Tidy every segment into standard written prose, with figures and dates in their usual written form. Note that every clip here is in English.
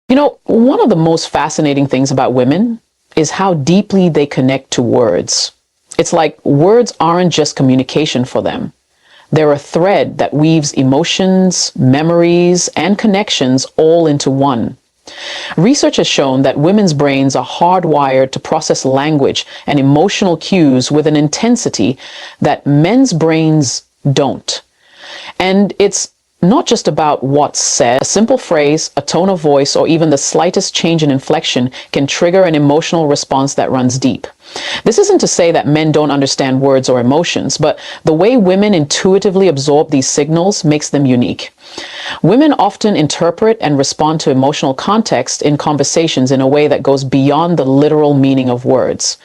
One of the most fascinating things about women is how deeply they connect to words. It's like words aren't just communication for them. They're a thread that weaves emotions, memories, and connections all into one. Research has shown that women's brains are hardwired to process language and emotional cues with an intensity that men's brains don't. And it's not just about what's said. A simple phrase, a tone of voice, or even the slightest change in inflection can trigger an emotional response that runs deep. This isn't to say that men don't understand words or emotions, but the way women intuitively absorb these signals makes them unique. Women often interpret and respond to emotional context in conversations in a way that goes beyond the literal meaning of words.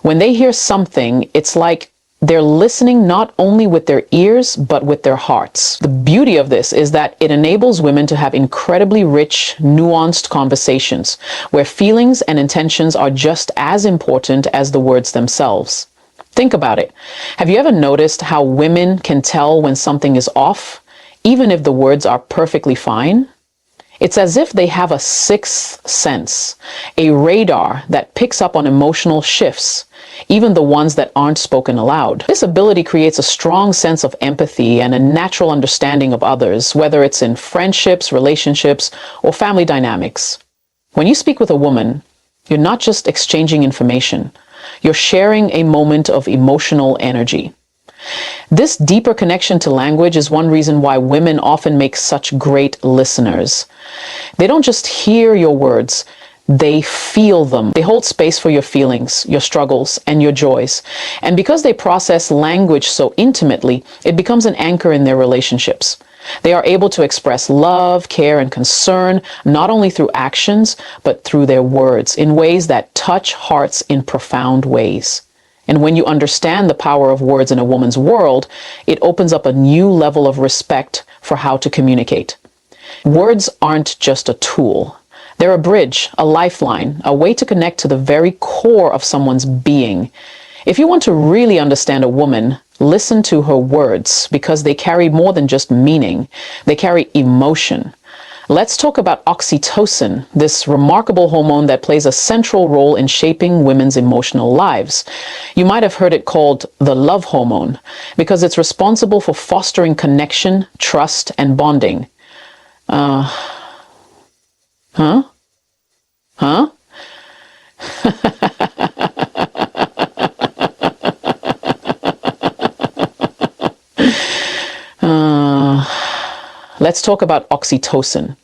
When they hear something, it's like they're listening not only with their ears, but with their hearts. The beauty of this is that it enables women to have incredibly rich, nuanced conversations where feelings and intentions are just as important as the words themselves. Think about it. Have you ever noticed how women can tell when something is off, even if the words are perfectly fine? It's as if they have a sixth sense, a radar that picks up on emotional shifts, even the ones that aren't spoken aloud. This ability creates a strong sense of empathy and a natural understanding of others, whether it's in friendships, relationships, or family dynamics. When you speak with a woman, you're not just exchanging information, you're sharing a moment of emotional energy. This deeper connection to language is one reason why women often make such great listeners. They don't just hear your words, they feel them. They hold space for your feelings, your struggles, and your joys. And because they process language so intimately, it becomes an anchor in their relationships. They are able to express love, care, and concern, not only through actions, but through their words in ways that touch hearts in profound ways. And when you understand the power of words in a woman's world, it opens up a new level of respect for how to communicate. Words aren't just a tool. They're a bridge, a lifeline, a way to connect to the very core of someone's being. If you want to really understand a woman, listen to her words because they carry more than just meaning. They carry emotion. Let's talk about oxytocin, this remarkable hormone that plays a central role in shaping women's emotional lives. You might have heard it called the love hormone because it's responsible for fostering connection, trust, and bonding. Let's talk about oxytocin.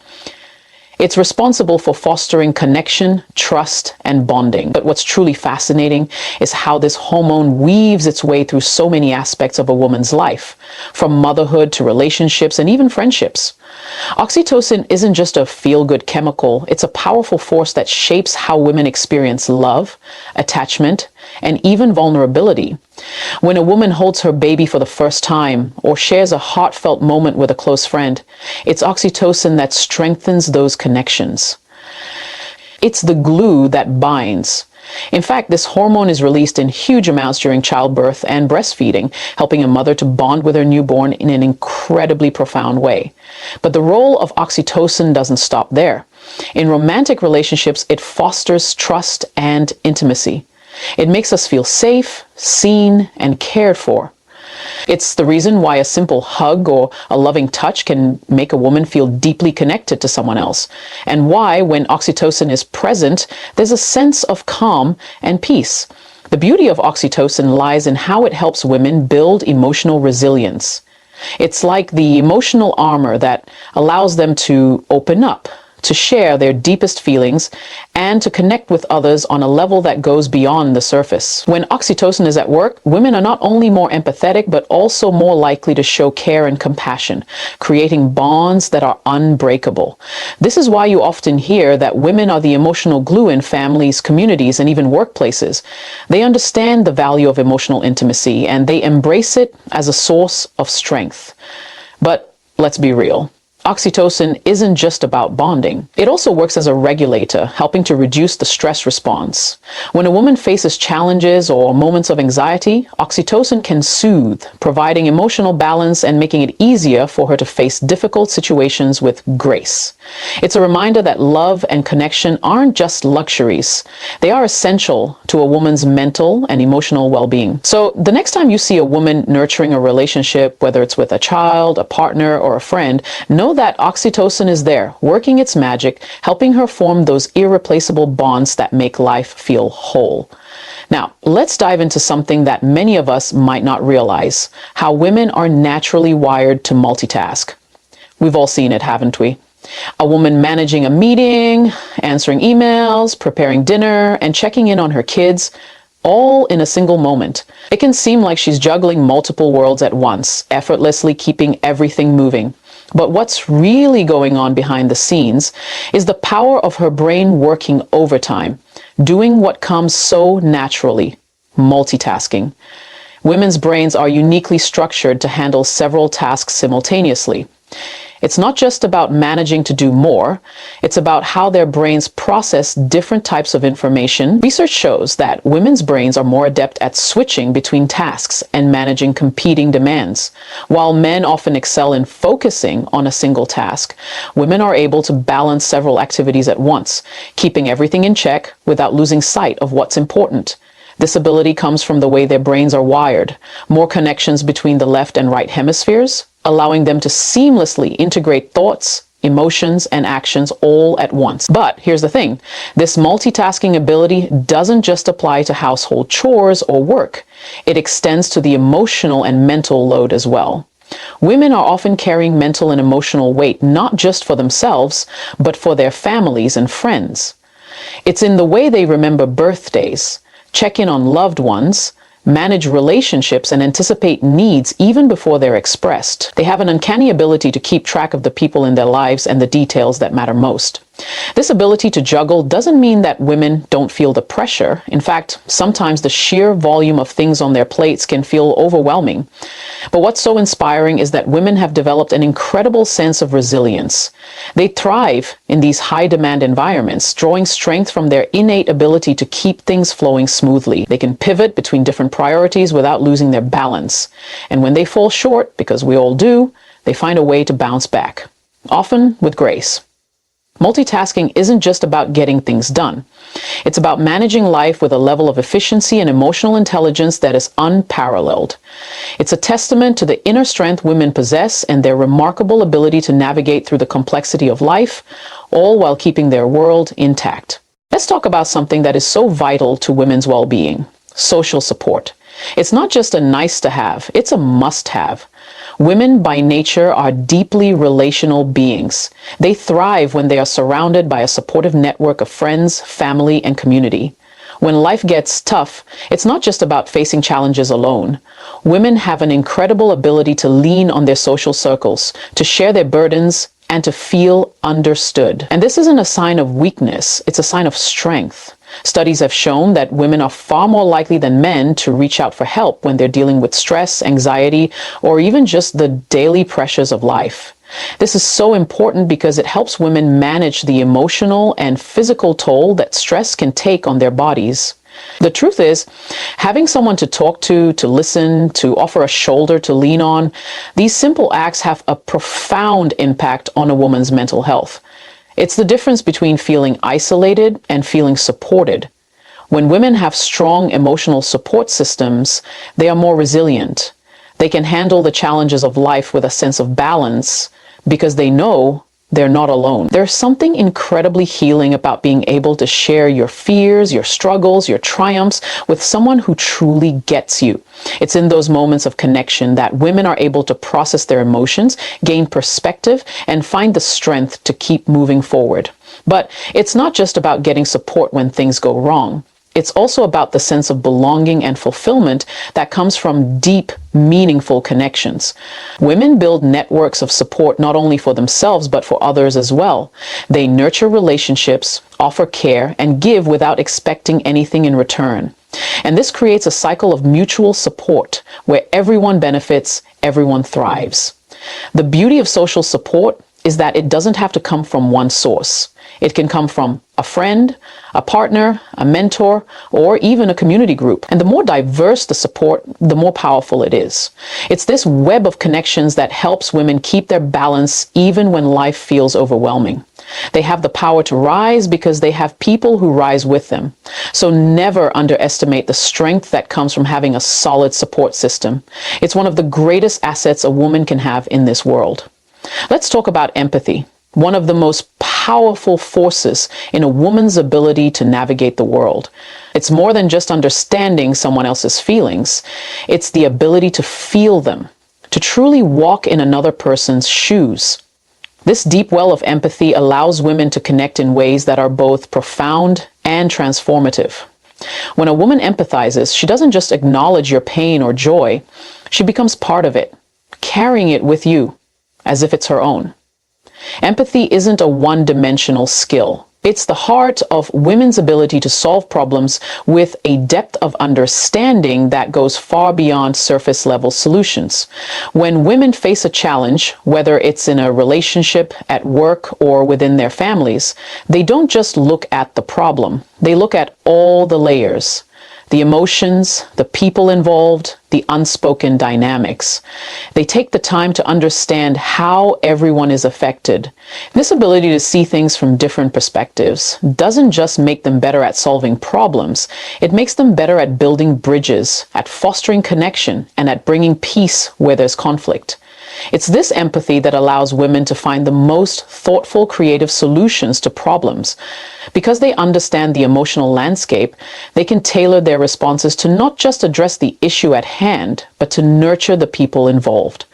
It's responsible for fostering connection, trust, and bonding. But what's truly fascinating is how this hormone weaves its way through so many aspects of a woman's life, from motherhood to relationships and even friendships. Oxytocin isn't just a feel-good chemical, it's a powerful force that shapes how women experience love, attachment, and even vulnerability. When a woman holds her baby for the first time or shares a heartfelt moment with a close friend, it's oxytocin that strengthens those connections. It's the glue that binds. In fact, this hormone is released in huge amounts during childbirth and breastfeeding, helping a mother to bond with her newborn in an incredibly profound way. But the role of oxytocin doesn't stop there. In romantic relationships, it fosters trust and intimacy. It makes us feel safe, seen, and cared for. It's the reason why a simple hug or a loving touch can make a woman feel deeply connected to someone else, and why, when oxytocin is present, there's a sense of calm and peace. The beauty of oxytocin lies in how it helps women build emotional resilience. It's like the emotional armor that allows them to open up, to share their deepest feelings, and to connect with others on a level that goes beyond the surface. When oxytocin is at work, women are not only more empathetic, but also more likely to show care and compassion, creating bonds that are unbreakable. This is why you often hear that women are the emotional glue in families, communities, and even workplaces. They understand the value of emotional intimacy, and they embrace it as a source of strength. But let's be real. Oxytocin isn't just about bonding. It also works as a regulator, helping to reduce the stress response. When a woman faces challenges or moments of anxiety, oxytocin can soothe, providing emotional balance and making it easier for her to face difficult situations with grace. It's a reminder that love and connection aren't just luxuries. They are essential to a woman's mental and emotional well-being. So the next time you see a woman nurturing a relationship, whether it's with a child, a partner, or a friend, know that oxytocin is there, working its magic, helping her form those irreplaceable bonds that make life feel whole. Now, let's dive into something that many of us might not realize: how women are naturally wired to multitask. We've all seen it, haven't we? A woman managing a meeting, answering emails, preparing dinner, and checking in on her kids, all in a single moment. It can seem like she's juggling multiple worlds at once, effortlessly keeping everything moving. But what's really going on behind the scenes is the power of her brain working overtime, doing what comes so naturally: multitasking. Women's brains are uniquely structured to handle several tasks simultaneously. It's not just about managing to do more, it's about how their brains process different types of information. Research shows that women's brains are more adept at switching between tasks and managing competing demands. While men often excel in focusing on a single task, women are able to balance several activities at once, keeping everything in check without losing sight of what's important. This ability comes from the way their brains are wired: more connections between the left and right hemispheres, allowing them to seamlessly integrate thoughts, emotions, and actions all at once. But here's the thing: this multitasking ability doesn't just apply to household chores or work. It extends to the emotional and mental load as well. Women are often carrying mental and emotional weight, not just for themselves, but for their families and friends. It's in the way they remember birthdays, check in on loved ones, manage relationships, and anticipate needs even before they're expressed. They have an uncanny ability to keep track of the people in their lives and the details that matter most. This ability to juggle doesn't mean that women don't feel the pressure. In fact, sometimes the sheer volume of things on their plates can feel overwhelming. But what's so inspiring is that women have developed an incredible sense of resilience. They thrive in these high-demand environments, drawing strength from their innate ability to keep things flowing smoothly. They can pivot between different priorities without losing their balance. And when they fall short, because we all do, they find a way to bounce back, often with grace. Multitasking isn't just about getting things done. It's about managing life with a level of efficiency and emotional intelligence that is unparalleled. It's a testament to the inner strength women possess and their remarkable ability to navigate through the complexity of life, all while keeping their world intact. Let's talk about something that is so vital to women's well-being: social support. It's not just a nice to have, it's a must have. Women by nature are deeply relational beings. They thrive when they are surrounded by a supportive network of friends, family, and community. When life gets tough, it's not just about facing challenges alone. Women have an incredible ability to lean on their social circles, to share their burdens, and to feel understood. And this isn't a sign of weakness, it's a sign of strength. Studies have shown that women are far more likely than men to reach out for help when they're dealing with stress, anxiety, or even just the daily pressures of life. This is so important because it helps women manage the emotional and physical toll that stress can take on their bodies. The truth is, having someone to talk to listen, to offer a shoulder to lean on, these simple acts have a profound impact on a woman's mental health. It's the difference between feeling isolated and feeling supported. When women have strong emotional support systems, they are more resilient. They can handle the challenges of life with a sense of balance because they know they're not alone. There's something incredibly healing about being able to share your fears, your struggles, your triumphs with someone who truly gets you. It's in those moments of connection that women are able to process their emotions, gain perspective, and find the strength to keep moving forward. But it's not just about getting support when things go wrong. It's also about the sense of belonging and fulfillment that comes from deep, meaningful connections. Women build networks of support not only for themselves, but for others as well. They nurture relationships, offer care, and give without expecting anything in return. And this creates a cycle of mutual support where everyone benefits, everyone thrives. The beauty of social support is that it doesn't have to come from one source. It can come from a friend, a partner, a mentor, or even a community group. And the more diverse the support, the more powerful it is. It's this web of connections that helps women keep their balance even when life feels overwhelming. They have the power to rise because they have people who rise with them. So never underestimate the strength that comes from having a solid support system. It's one of the greatest assets a woman can have in this world. Let's talk about empathy, one of the most powerful forces in a woman's ability to navigate the world. It's more than just understanding someone else's feelings. It's the ability to feel them, to truly walk in another person's shoes. This deep well of empathy allows women to connect in ways that are both profound and transformative. When a woman empathizes, she doesn't just acknowledge your pain or joy, she becomes part of it, carrying it with you as if it's her own. Empathy isn't a one-dimensional skill. It's the heart of women's ability to solve problems with a depth of understanding that goes far beyond surface-level solutions. When women face a challenge, whether it's in a relationship, at work, or within their families, they don't just look at the problem. They look at all the layers. The emotions, the people involved, the unspoken dynamics. They take the time to understand how everyone is affected. This ability to see things from different perspectives doesn't just make them better at solving problems, it makes them better at building bridges, at fostering connection, and at bringing peace where there's conflict. It's this empathy that allows women to find the most thoughtful, creative solutions to problems. Because they understand the emotional landscape, they can tailor their responses to not just address the issue at hand, but to nurture the people involved.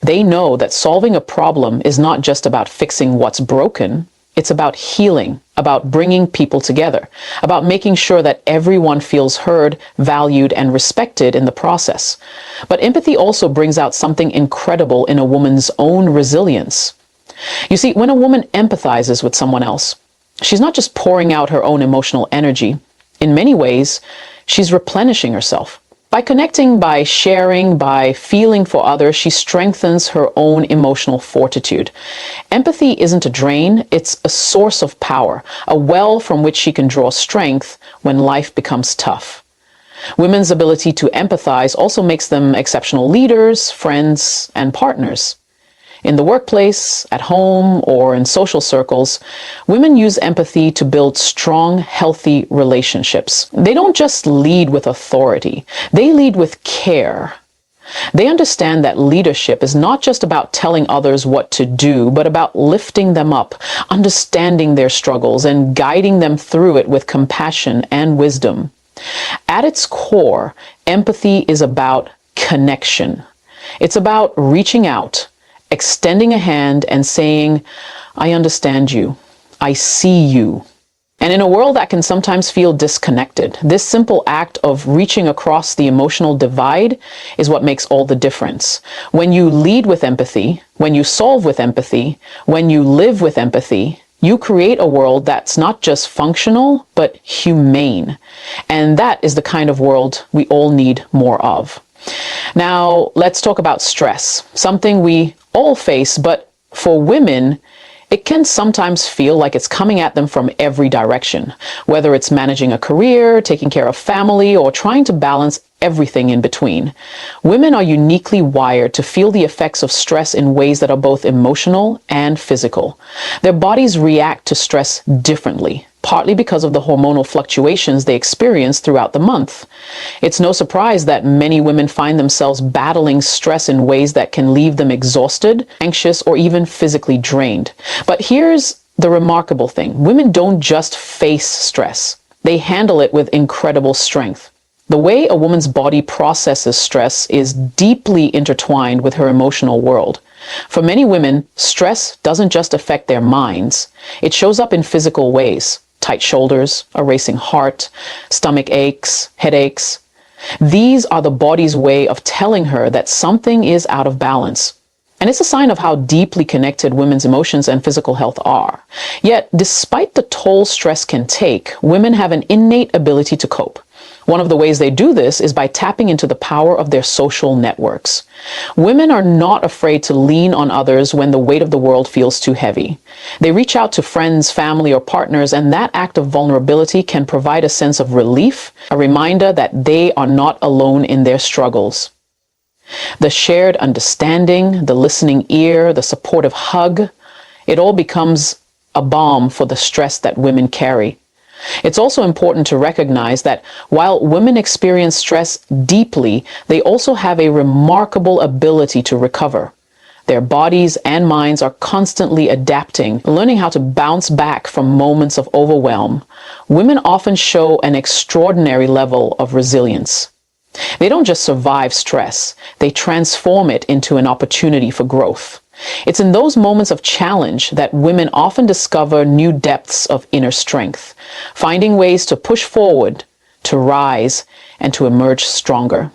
They know that solving a problem is not just about fixing what's broken. It's about healing, about bringing people together, about making sure that everyone feels heard, valued, and respected in the process. But empathy also brings out something incredible in a woman's own resilience. You see, when a woman empathizes with someone else, she's not just pouring out her own emotional energy. In many ways, she's replenishing herself. By connecting, by sharing, by feeling for others, she strengthens her own emotional fortitude. Empathy isn't a drain, it's a source of power, a well from which she can draw strength when life becomes tough. Women's ability to empathize also makes them exceptional leaders, friends, and partners. In the workplace, at home, or in social circles, women use empathy to build strong, healthy relationships. They don't just lead with authority, they lead with care. They understand that leadership is not just about telling others what to do, but about lifting them up, understanding their struggles, and guiding them through it with compassion and wisdom. At its core, empathy is about connection. It's about reaching out, extending a hand and saying, I understand you. I see you. And in a world that can sometimes feel disconnected, this simple act of reaching across the emotional divide is what makes all the difference. When you lead with empathy, when you solve with empathy, when you live with empathy, you create a world that's not just functional, but humane. And that is the kind of world we all need more of. Now, let's talk about stress, something we all face, but for women, it can sometimes feel like it's coming at them from every direction, whether it's managing a career, taking care of family, or trying to balance everything in between. Women are uniquely wired to feel the effects of stress in ways that are both emotional and physical. Their bodies react to stress differently, partly because of the hormonal fluctuations they experience throughout the month. It's no surprise that many women find themselves battling stress in ways that can leave them exhausted, anxious, or even physically drained. But here's the remarkable thing. Women don't just face stress. They handle it with incredible strength. The way a woman's body processes stress is deeply intertwined with her emotional world. For many women, stress doesn't just affect their minds. It shows up in physical ways. Tight shoulders, a racing heart, stomach aches, headaches. These are the body's way of telling her that something is out of balance. And it's a sign of how deeply connected women's emotions and physical health are. Yet, despite the toll stress can take, women have an innate ability to cope. One of the ways they do this is by tapping into the power of their social networks. Women are not afraid to lean on others when the weight of the world feels too heavy. They reach out to friends, family, or partners, and that act of vulnerability can provide a sense of relief, a reminder that they are not alone in their struggles. The shared understanding, the listening ear, the supportive hug, it all becomes a balm for the stress that women carry. It's also important to recognize that while women experience stress deeply, they also have a remarkable ability to recover. Their bodies and minds are constantly adapting, learning how to bounce back from moments of overwhelm. Women often show an extraordinary level of resilience. They don't just survive stress, they transform it into an opportunity for growth. It's in those moments of challenge that women often discover new depths of inner strength, finding ways to push forward, to rise, and to emerge stronger.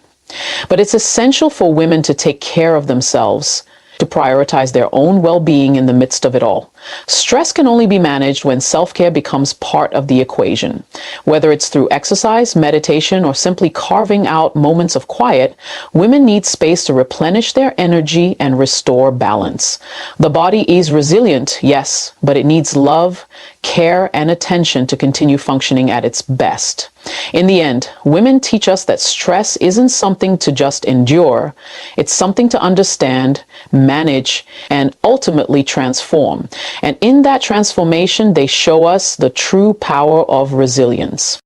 But it's essential for women to take care of themselves, to prioritize their own well-being in the midst of it all. Stress can only be managed when self-care becomes part of the equation. Whether it's through exercise, meditation, or simply carving out moments of quiet, women need space to replenish their energy and restore balance. The body is resilient, yes, but it needs love, care, and attention to continue functioning at its best. In the end, women teach us that stress isn't something to just endure. It's something to understand, manage, and ultimately transform. And in that transformation, they show us the true power of resilience.